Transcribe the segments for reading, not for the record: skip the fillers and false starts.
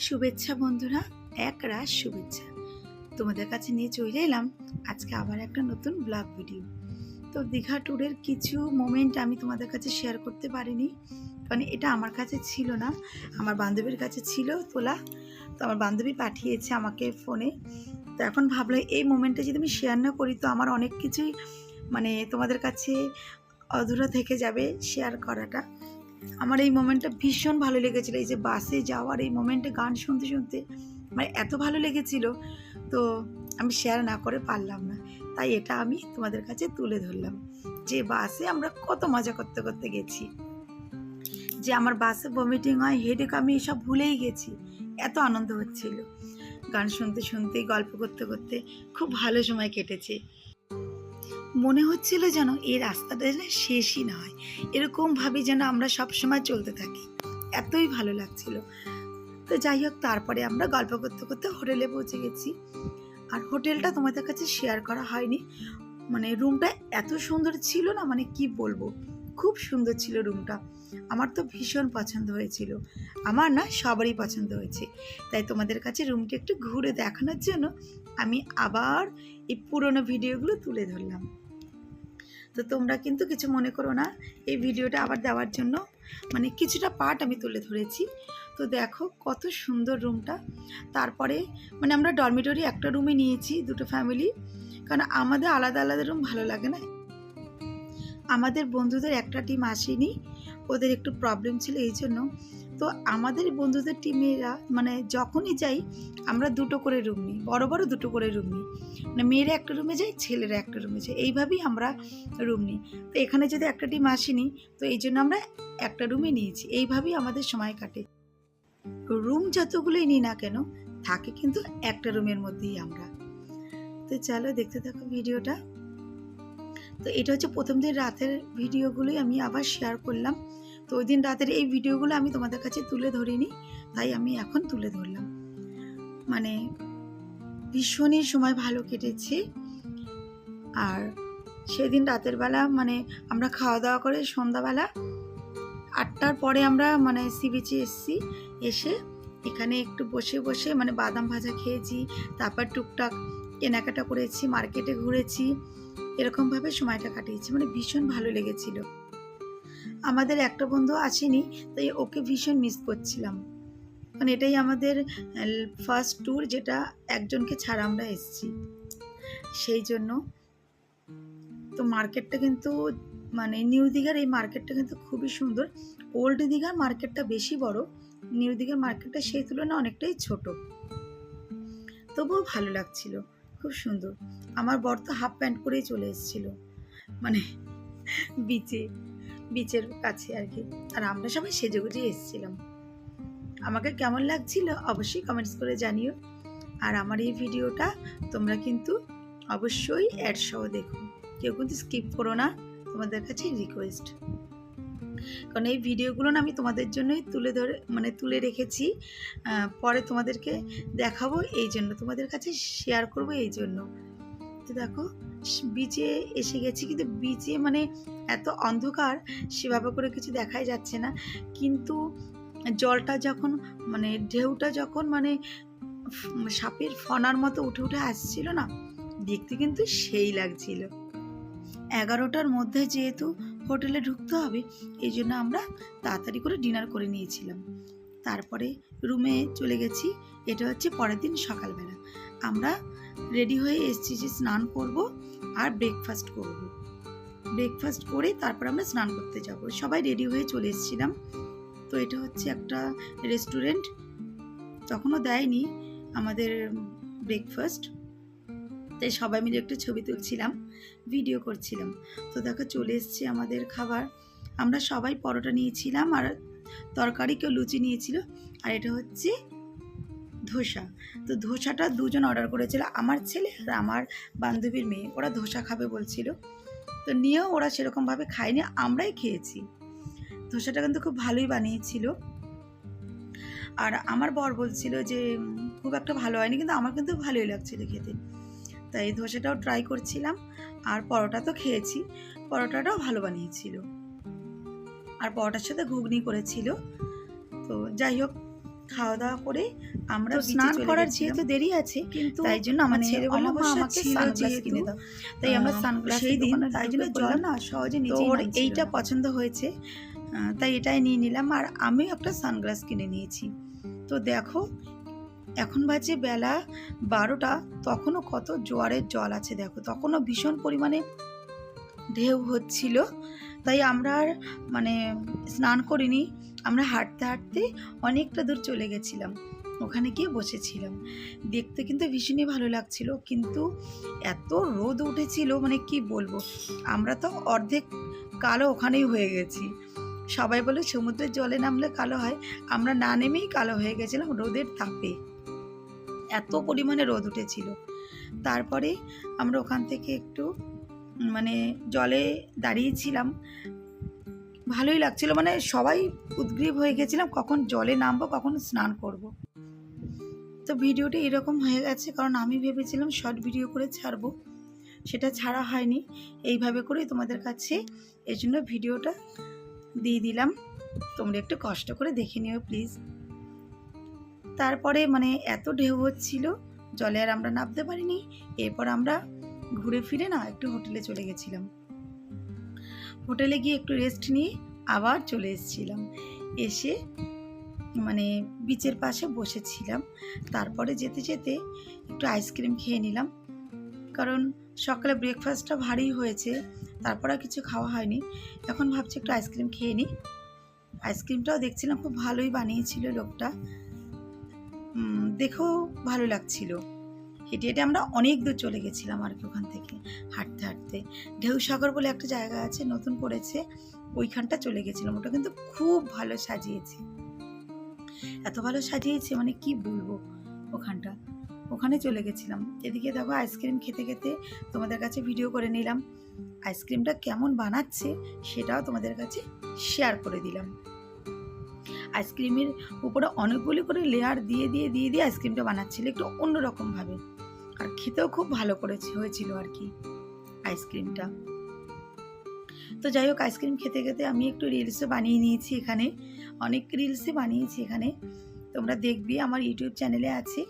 শুভেচ্ছা বন্ধুরা, একরাশ শুভেচ্ছা। তোমাদের কাছে নিয়ে চলে এলাম আজকে আবার একটা নতুন ব্লগ ভিডিও। তো দীঘা ট্যুরের কিছু মোমেন্ট আমি তোমাদের কাছে শেয়ার করতে পারিনি, কারণ এটা আমার কাছে ছিল না, আমার বান্ধবীর কাছে ছিল তোলা। তো আমার বান্ধবী পাঠিয়েছে আমাকে ফোনে। তো এখন ভাবলাম এই মোমেন্টটা যদি আমি শেয়ার না করি তো আমার অনেক কিছুই তোমাদের কাছে অধুরা থেকে যাবে শেয়ার করাটা। আমার এই মোমেন্টটা ভীষণ ভালো লেগেছিলো, এই যে বাসে যাওয়ার এই মোমেন্টে গান শুনতে শুনতে এত ভালো লেগেছিল। তো আমি শেয়ার না করে পারলাম না, তাই এটা আমি তোমাদের কাছে তুলে ধরলাম যে বাসে আমরা কত মজা করতে করতে গেছি, যে আমার বাসে ভমিটিং হয়, হেডেক, আমি এসব ভুলেই গেছি। এত আনন্দ হচ্ছিল গান শুনতে শুনতে, গল্প করতে করতে, খুব ভালো সময় কেটেছে। মনে হচ্ছিল যেন এই রাস্তাটা যেন শেষই না হয়, এরকমভাবে যেন আমরা সবসময় চলতে থাকি, এতই ভালো লাগছিল। তো যাই হোক, তারপরে আমরা গল্প করতে করতে হোটেলে পৌঁছে গেছি। আর হোটেলটা তোমাদের কাছে শেয়ার করা হয়নি, রুমটা এত সুন্দর ছিল না, কি বলবো, খুব সুন্দর ছিল রুমটা। আমার তো ভীষণ পছন্দ হয়েছিল, আমার না সবারই পছন্দ হয়েছে। তাই তোমাদের কাছে রুমটা একটু ঘুরে দেখানোর জন্য আমি আবার এই পুরনো ভিডিওগুলো তুলে ধরলাম। তো তোমরা কিন্তু কিছু মনে করো না, এই ভিডিওটা আবার দেওয়ার জন্য কিছুটা পার্ট আমি তুলে ধরেছি। তো দেখো কত সুন্দর রুমটা। তারপরে আমরা ডরমিটরি একটা রুমে নিয়েছি, দুটো ফ্যামিলি, কারণ আমাদের আলাদা আলাদা রুম ভালো লাগে না। আমাদের বন্ধুদের একটা টিম আসেনি, ওদের একটু প্রবলেম ছিল, এই জন্য। তো আমাদের বন্ধুদের টিমেরা যখনই যাই আমরা দুটো করে রুম নিই, বড় বড় দুটো করে রুম নিই, মেয়েরা একটা রুমে যায়, ছেলেরা একটা রুমে যায়, এইভাবেই আমরা রুম নিই। তো এখানে যদি একটা টিম আসেনি, তো এই জন্য আমরা একটা রুমে নিয়েছি, এইভাবেই আমাদের সময় কাটে। রুম যতগুলোই নিই না কেন, থাকে কিন্তু একটা রুমের মধ্যেই আমরা। তো চলো দেখতে থাকো ভিডিওটা। তো এটা হচ্ছে প্রথম দিন রাতের ভিডিওগুলোই আমি আবার শেয়ার করলাম। তো ওই দিন রাতের এই ভিডিওগুলো আমি তোমাদের কাছে তুলে ধরিনি, তাই আমি এখন তুলে ধরলাম। ভীষণই সময় ভালো কেটেছে। আর সেদিন রাতের বেলা আমরা খাওয়া দাওয়া করে সন্ধ্যাবেলা 8টার পরে আমরা সি বিচে এসেছি। এসে এখানে একটু বসে বসে বাদাম ভাজা খেয়েছি, তারপর টুকটাক কেনাকাটা করেছি, মার্কেটে ঘুরেছি, এরকমভাবে সময়টা কাটিয়েছি। ভীষণ ভালো লেগেছিল। আমাদের একটা বন্ধু আসেনি, তাই ওকে ভীষণ মিস করছিলাম, এটাই আমাদের ফার্স্ট ট্যুর, যেটা একজনকে ছাড়া আমরা এসেছি, সেই জন্য। তো মার্কেটটা কিন্তু নিউ দীঘার এই মার্কেটটা কিন্তু খুবই সুন্দর। ওল্ড দীঘার মার্কেটটা বেশি বড়, নিউ দীঘার মার্কেটটা সেই তুলনায় অনেকটাই ছোট, তবুও ভালো লাগছিল, খুব সুন্দর। আমার বর তো হাফ প্যান্ট পরেই চলে এসেছিল বিচের কাছে আর কি, আর আমরা সবাই সেজেগুজে এসেছিলাম। আমাকে কেমন লাগছিল অবশ্যই কমেন্টস করে জানিও। আর আমার এই ভিডিওটা তোমরা কিন্তু অবশ্যই অ্যাড সহ দেখো, কেউ কিন্তু স্কিপ করো না, তোমাদের কাছে রিকোয়েস্ট। কারণ এই ভিডিওগুলো না আমি তোমাদের জন্যই তুলে রেখেছি, পরে তোমাদেরকে দেখাবো, এই জন্য তোমাদের কাছে শেয়ার করবো, এই জন্য। তো দেখো বিচে এসে গেছি, কিন্তু বিচে এত অন্ধকার, সেভাবে করে কিছু দেখাই যাচ্ছে না, কিন্তু জলটা যখন ঢেউটা যখন সাপের ফনার মতো উঠে উঠে আসছিল না, দেখতে কিন্তু সেই লাগছিল। 11টার মধ্যে যেহেতু হোটেলে ঢুকতে হবে, এই জন্য আমরা তাড়াতাড়ি করে ডিনার করে নিয়েছিলাম, তারপরে রুমে চলে গেছি। এটা হচ্ছে পরের দিন সকালবেলা আমরা রেডি হয়ে এসেছি যে স্নান করব আর ব্রেকফাস্ট করব। ব্রেকফাস্ট করে তারপর আমরা স্নান করতে যাব, সবাই রেডি হয়ে চলে এসেছিলাম। তো এটা হচ্ছে একটা রেস্টুরেন্ট, তখনও দেয়নি আমাদের ব্রেকফাস্ট, তাই সবাই মিলে একটু ছবি তুলছিলাম, ভিডিও করছিলাম। তো দেখো চলে এসছে আমাদের খাবার। আমরা সবাই পরোটা নিয়েছিলাম, আর তরকারি কেউ লুচি নিয়েছিল, আর এটা হচ্ছে ধোসা। তো ধোসাটা দুজন অর্ডার করেছিল, আমার ছেলে আর আমার বান্ধবীর মেয়ে, ওরা ধোসা খাবে বলছিল, তো নিয়েও ওরা সেরকমভাবে খায়নি, আমরাই খেয়েছি। ধোসাটা কিন্তু খুব ভালোই বানিয়েছিল। আর আমার বর বলছিল যে খুব একটা ভালো হয়নি, কিন্তু আমার কিন্তু ভালোই লাগছিল খেতে, তাই ধোসাটাও ট্রাই করছিলাম। আর পরোটা তো খেয়েছি, পরোটাটাও ভালো বানিয়েছিল, আর পরোটার সাথে ঘুগনি করেছিল। তো যাই হোক, খাওয়া দাওয়া করে আমরা তো স্নান করার গেছিলাম। যেহেতু দেরি আছে, কিন্তু তাই জন্য আমার ছেলে বলল মা অমাবস্যা আমাকে ছিল সানগ্লাস যেহেতু, কিনে দাও। তাই আমরা সানগ্লাস সেই দিন তাই জন্য জল না সহজে নিচেই ওর নামছিল এইটা না। পছন্দ হয়েছে, তাই এটাই নিয়ে নিলাম। আর আমিও একটা সানগ্লাস কিনে নিয়েছি। তো দেখো এখন বাজে বেলা 12টা, তখনও কত জোয়ারের জল আছে দেখো, তখনও ভীষণ পরিমাণে ঢেউ হচ্ছিল। তাই আমরা আর মানে স্নান করিনি, আমরা হাঁটতে হাঁটতে অনেকটা দূর চলে গেছিলাম, ওখানে গিয়ে বসেছিলাম। দেখতে কিন্তু ভীষণই ভালো লাগছিল, কিন্তু এত রোদ উঠেছিল মানে কি বলবো, আমরা তো অর্ধেক কালো ওখানেই হয়ে গেছি। সবাই বলে সমুদ্রের জলে নামলে কালো হয়, আমরা না নেমেই কালো হয়ে গেছিলাম রোদের তাপে, এত পরিমাণে রোদ উঠেছিল। তারপরে আমরা ওখান থেকে একটু মানে জলে দাঁড়িয়েছিলাম, ভালোই লাগছিল, মানে সবাই উদগ্রীব হয়ে গেছিলাম কখন জলে নামবো, কখন স্নান করব। তো ভিডিওটা এরকম হয়ে গেছে, কারণ আমি ভেবেছিলাম শর্ট ভিডিও করে ছাড়বো, সেটা ছাড়া হয়নি। এইভাবে করেই তোমাদের কাছে এই জন্য ভিডিওটা দিয়ে দিলাম, তোমরা একটু কষ্ট করে দেখে নিও প্লিজ। তারপরে মানে এত ঢেউ হচ্ছিল, জলে আর আমরা নামতে পারিনি। এরপর আমরা ঘুরে ফিরে না একটু হোটেলে চলে গেছিলাম, হোটেলে গিয়ে একটু রেস্ট নিয়ে আবার চলে এসেছিলাম। এসে মানে বিচের পাশে বসেছিলাম। তারপরে যেতে যেতে একটু আইসক্রিম খেয়ে নিলাম, কারণ সকালে ব্রেকফাস্টটা ভারী হয়েছে, তারপর আর কিছু খাওয়া হয়নি। এখন ভাবছি একটু আইসক্রিম খেয়ে নিই। আইসক্রিমটাও দেখছিলাম খুব ভালোই বানিয়েছিল লোকটা, দেখেও ভালো লাগছিল। হেঁটে হেঁটে আমরা অনেক দূর চলে গেছিলাম আর কি, ওখান থেকে হাঁটতে হাঁটতে ঢেউসাগর বলে একটা জায়গা আছে নতুন করেছে, ওইখানটা চলে গেছিলাম। ওটা কিন্তু খুব ভালো সাজিয়েছে, এত ভালো সাজিয়েছে মানে কি বলবো, ওখানে চলে গেছিলাম। এদিকে দেখো আইসক্রিম খেতে খেতে তোমাদের কাছে ভিডিও করে নিলাম, আইসক্রিমটা কেমন বানাচ্ছে সেটাও তোমাদের কাছে শেয়ার করে দিলাম। আইসক্রিমের উপরে অনেকগুলি করে লেয়ার দিয়ে দিয়ে দিয়ে দিয়ে আইসক্রিমটা বানাচ্ছিল একটু অন্যরকমভাবে, আর খেতেও খুব ভালো হয়েছিল আর কি আইসক্রিমটা। তো যাই হোক, আইসক্রিম খেতে খেতে আমি একটু রিলসও বানিয়ে নিয়েছি, এখানে অনেক রিলসই বানিয়েছি এখানে, তোমরা দেখবি আমার ইউটিউব চ্যানেলে আছে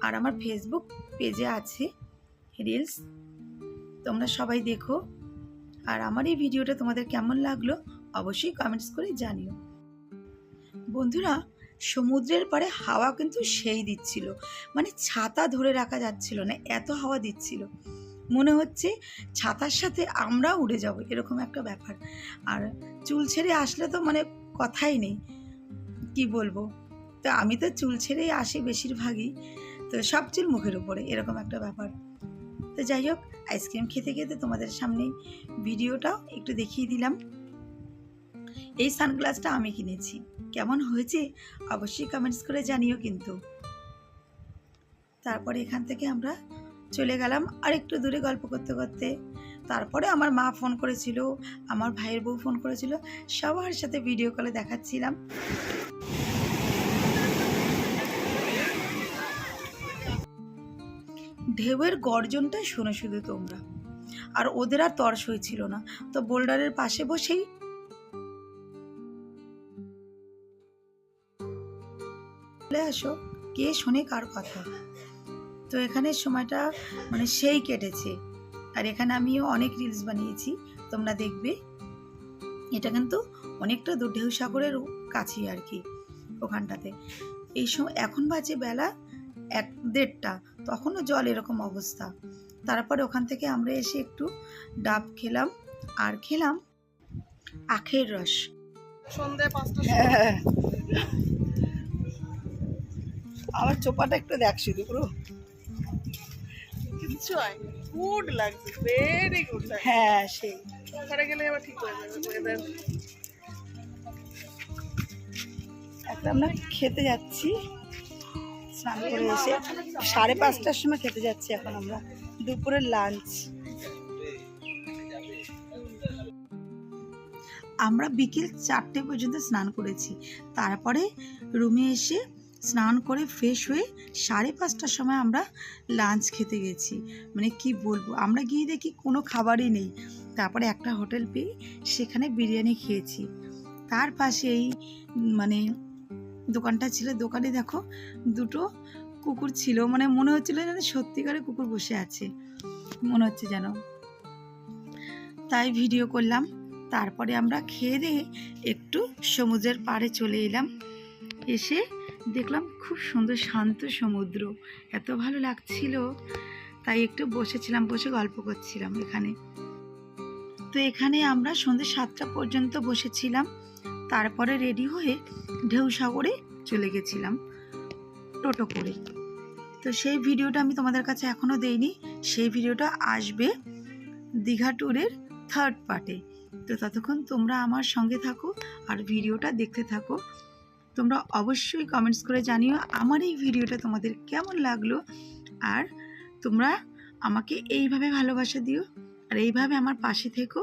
আর আমার ফেসবুক পেজে আছে রিলস, তোমরা সবাই দেখো। আর আমার এই ভিডিওটা তোমাদের কেমন লাগলো অবশ্যই কমেন্টস করে জানিও। বন্ধুরা, সমুদ্রের পাড়ে হাওয়া কিন্তু সেই দিচ্ছিল, মানে ছাতা ধরে রাখা যাচ্ছিল না, এত হাওয়া দিচ্ছিল, মনে হচ্ছে ছাতার সাথে আমরা উড়ে যাব এরকম একটা ব্যাপার। আর চুল ছেড়ে আসলে তো মানে কথাই নেই, কি বলবো। তো আমি তো চুল ছেড়েই আসি বেশিরভাগই, তো সব চুল মুখের উপরে এরকম একটা ব্যাপার। তো যাই হোক, আইসক্রিম খেতে খেতে তোমাদের সামনে ভিডিওটাও একটু দেখিয়ে দিলাম। এই সানগ্লাসটা আমি কিনেছি, কেমন হয়েছে অবশ্যই কমেন্টস করে জানিও কিন্তু। তারপরে এখান থেকে আমরা চলে গেলাম আর একটু দূরে গল্প করতে করতে। তারপরে আমার মা ফোন করেছিল, আমার ভাইয়ের বউ ফোন করেছিল, সবার সাথে ভিডিও কলে দেখাচ্ছিলাম। ঢেউয়ের গর্জনটা শোনো শুধু তোমরা, আর ওদের আর তর সইছিল না, তো বোল্ডারের পাশে বসেই আসো, কে শোনে কার কথা। তো এখানে সময়টা মানে সেই কেটেছে, আর এখানে আমিও অনেক রিলস বানিয়েছি, তোমরা দেখবে। এটা কিন্তু অনেকটা দূর ঢেউসাগরের কাছেই আর কি ওখানটাতে। এই সময় এখন বাজে বেলা 1-1:30, তখনও জল এরকম অবস্থা। তারপরে ওখান থেকে আমরা এসে একটু ডাব খেলাম আর খেলাম আখের রস। সন্ধ্যে 5টা আমার চোপাটা একটু দেখ শুধু পুরো, কিছু হয় গুড লাগছে, ভেরি গুড লাগছে। হ্যাঁ সেই ওখানে গেলে আবার ঠিক হয়ে যাবে। একটা আমরা খেতে যাচ্ছি, স্নান করে এসে 5:30টার সময় খেতে যাচ্ছি এখন আমরা দুপুরের লাঞ্চ। আমরা বিকেল 4টে পর্যন্ত স্নান করেছি, তারপরে রুমে এসে স্নান করে ফ্রেশ হয়ে 5:30টার সময় আমরা লাঞ্চ খেতে গেছি। মানে কি বলবো, আমরা গিয়ে দেখি কোনো খাবারই নেই, তারপরে একটা হোটেল পেয়ে সেখানে বিরিয়ানি খেয়েছি। তার পাশেই মানে দোকানটা ছিল, দোকানে দেখো দুটো কুকুর ছিল, মানে মনে হচ্ছিল যেন সত্যিকারে কুকুর বসে আছে মনে হচ্ছে যেন, তাই ভিডিও করলাম। তারপরে আমরা খেয়ে দিয়ে একটু সমুদ্রের পাড়ে চলে এলাম, এসে দেখলাম খুব সুন্দর শান্ত সমুদ্র, এত ভালো লাগছিল, তাই একটু বসেছিলাম, বসে গল্প করছিলাম এখানে। তো এখানে আমরা সন্ধ্যে 7টা পর্যন্ত বসেছিলাম, তারপরে রেডি হয়ে ঢেউসাগরে চলে গেছিলাম টোটো করে। তো সেই ভিডিওটা আমি তোমাদের কাছে এখনও দেইনি, সেই ভিডিওটা আসবে দীঘা ট্যুরের 3rd পার্টে। তো ততক্ষণ তোমরা আমার সঙ্গে থাকো আর ভিডিওটা দেখতে থাকো। তোমরা অবশ্যই কমেন্টস করে জানিও আমার এই ভিডিওটা তোমাদের কেমন লাগলো, আর তোমরা আমাকে এইভাবে ভালোবাসা দিও আর এইভাবে আমার পাশে থেকো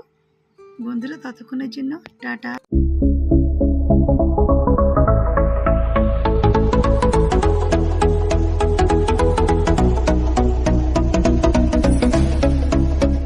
বন্ধুরা। ততক্ষণের জন্য টাটা।